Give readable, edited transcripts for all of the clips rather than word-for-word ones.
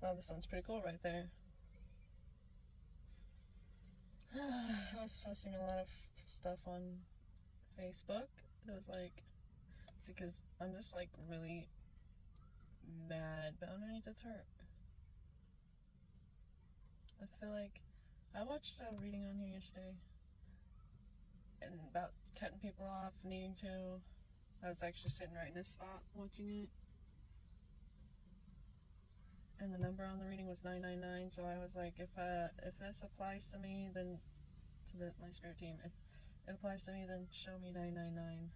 Wow, the sun's pretty cool right there. I was posting a lot of stuff on Facebook. It was like, it's because I'm just like really mad, but underneath it's hurt. I feel like I watched a reading on here yesterday and about cutting people off, needing to. I was actually sitting right in this spot watching it. And the number on the reading was 999, so I was like, if this applies to me, then to my spirit team, if it applies to me, then show me 999.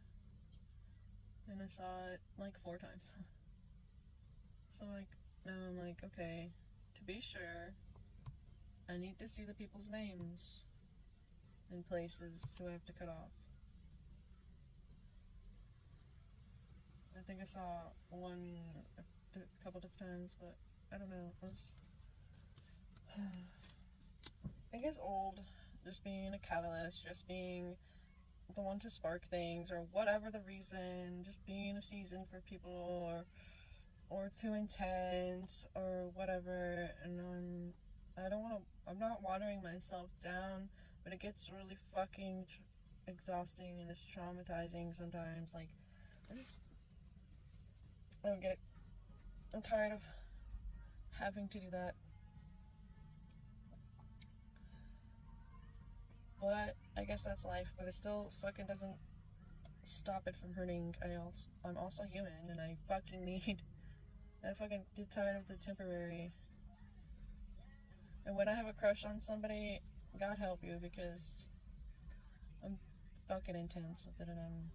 And I saw it like 4 times. So like now I'm like, okay, to be sure, I need to see the people's names and places who I have to cut off. I think I saw one a couple different times, but I don't know. I guess old, just being a catalyst, just being the one to spark things, or whatever the reason, just being a season for people, or too intense, or whatever. And I'm not watering myself down, but it gets really fucking exhausting and it's traumatizing sometimes. Like, I don't get it. I'm tired of having to do that. But I guess that's life, but it still fucking doesn't stop it from hurting. I'm also human, and I fucking get tired of the temporary. And when I have a crush on somebody, God help you, because I'm fucking intense with it, and I'm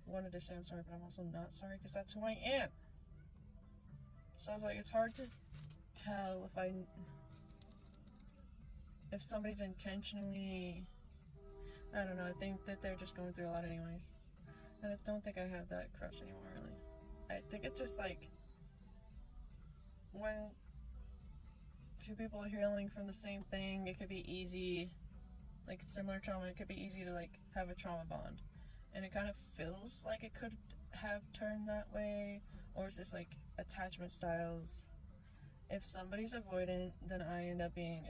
wanted to say I'm sorry, but I'm also not sorry, because that's who I am. So it's like, it's hard to tell if somebody's intentionally, I don't know, I think that they're just going through a lot anyways. And I don't think I have that crush anymore, really. I think it's just like, when two people are healing from the same thing, it could be easy, like similar trauma, it could be easy to like have a trauma bond. And it kind of feels like it could have turned that way, or it's just like attachment styles. If somebody's avoidant, then I end up being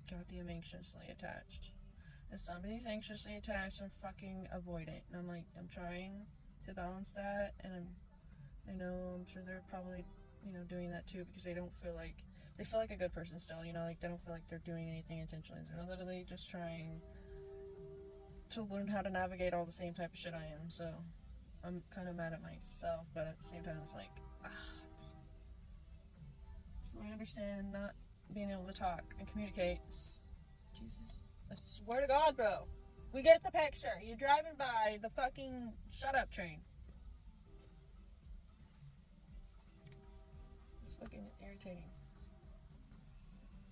goddamn anxiously attached. If somebody's anxiously attached, I'm fucking avoidant. And I'm trying to balance that, and I'm sure they're probably, doing that too, because they feel like a good person still, like they don't feel like they're doing anything intentionally. They're literally just trying to learn how to navigate all the same type of shit I am. So I'm kind of mad at myself, but at the same time, it's like, so I understand not being able to talk and communicate. Jesus, I swear to God, bro. We get the picture. You're driving by the fucking shut up train. It's fucking irritating.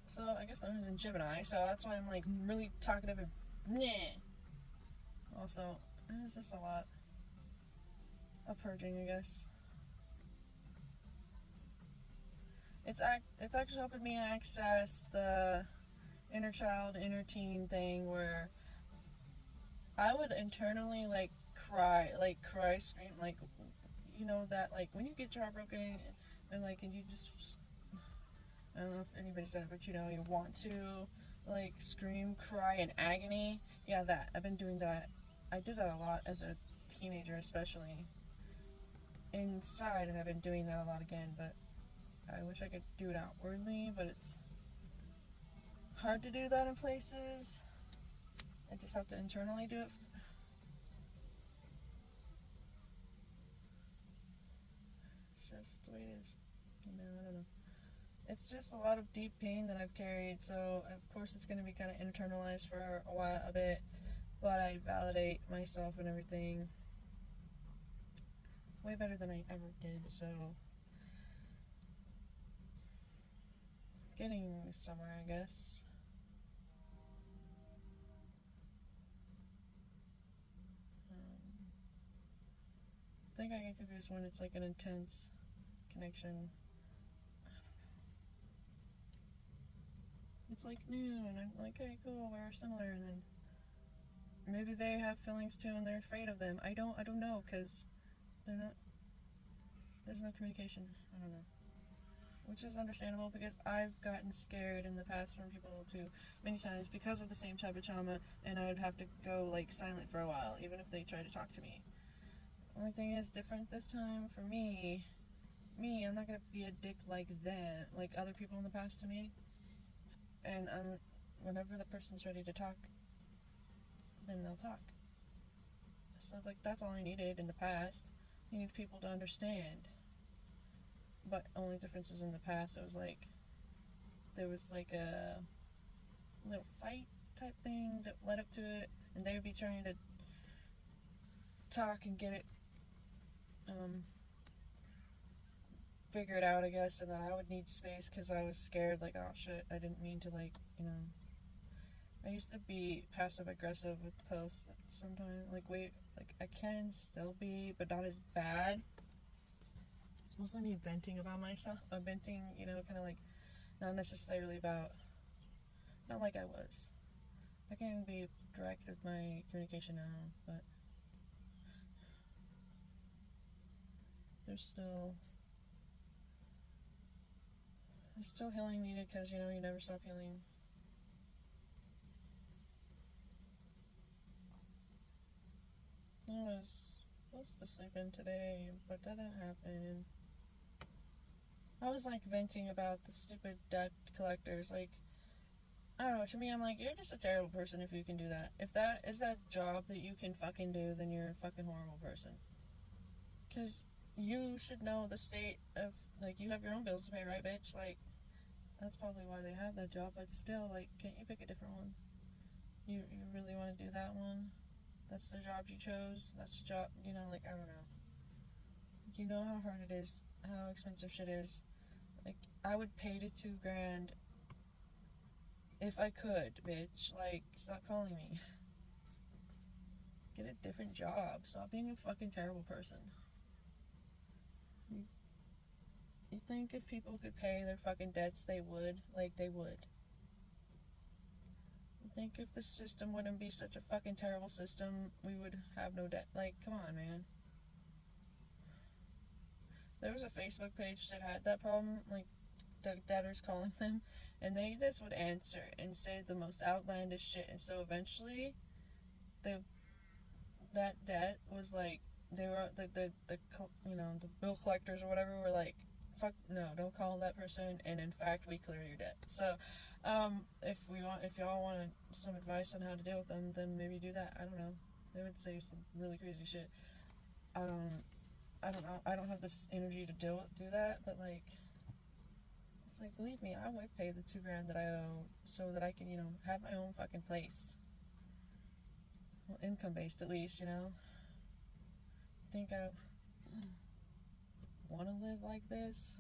So I guess I'm in Gemini, so that's why I'm like really talkative and nah. Also, it's just a lot of purging, I guess. It's actually helping me access the inner child, inner teen thing where I would internally cry, scream, like, that, like, when you get your heart broken and you just, I don't know if anybody said it, but you want to, like, scream, cry in agony. Yeah, that. I've been doing that. I did that a lot as a teenager, especially inside, and I've been doing that a lot again, but I wish I could do it outwardly, but it's hard to do that in places. I just have to internally do it. It's just the way it is. I don't know. It's just a lot of deep pain that I've carried, so of course it's going to be kind of internalized for a bit, but I validate myself and everything way better than I ever did, so getting somewhere, I guess. I think I get confused when it's like an intense connection. It's like new, and I'm like, okay, cool, we're similar, and then maybe they have feelings too, and they're afraid of them. I don't know, because they're not. There's no communication. I don't know. which is understandable because I've gotten scared in the past from people too many times because of the same type of trauma, and I'd have to go like silent for a while, even if they try to talk to me. Only thing is different this time for me. I'm not gonna be a dick like them, like other people in the past to me. And whenever the person's ready to talk, then they'll talk. So like that's all I needed in the past. You need people to understand. But only difference is in the past it was like there was like a little fight type thing that led up to it, and they would be trying to talk and get it figure it out, I guess, and then I would need space because I was scared, like, oh shit, I didn't mean to, like, I used to be passive aggressive with posts sometimes, like, I can still be, but not as bad. It's mostly me venting about myself, venting, kind of like, not necessarily about, not like I was. I can be direct with my communication now, but there's still healing needed because, you never stop healing. I was supposed to sleep in today, but that didn't happen. I was, like, venting about the stupid debt collectors. Like, I don't know, to me, I'm like, you're just a terrible person if you can do that. If that is that job that you can fucking do, then you're a fucking horrible person. Because you should know the state of, like, you have your own bills to pay, right, bitch? Like, that's probably why they have that job, but still, like, can't you pick a different one? You really want to do that one? That's the job you chose? That's the job, like, I don't know. You know how hard it is, how expensive shit is. Like, I would pay the $2,000 if I could, bitch. Like, stop calling me. Get a different job. Stop being a fucking terrible person. You think if people could pay their fucking debts, they would? Like, they would. You think if the system wouldn't be such a fucking terrible system, we would have no debt? Like, come on, man. There was a Facebook page that had that problem, like, the debtors calling them, and they just would answer and say the most outlandish shit, and so eventually, that debt was like, they were, the bill collectors or whatever were like, fuck, no, don't call that person, and in fact, we clear your debt. So, if y'all want some advice on how to deal with them, then maybe do that. I don't know. They would say some really crazy shit. I don't know. I don't have this energy to do that, but like, it's like, believe me, I would pay the $2,000 that I owe so that I can, have my own fucking place. Well, income based at least, Think I want to live like this?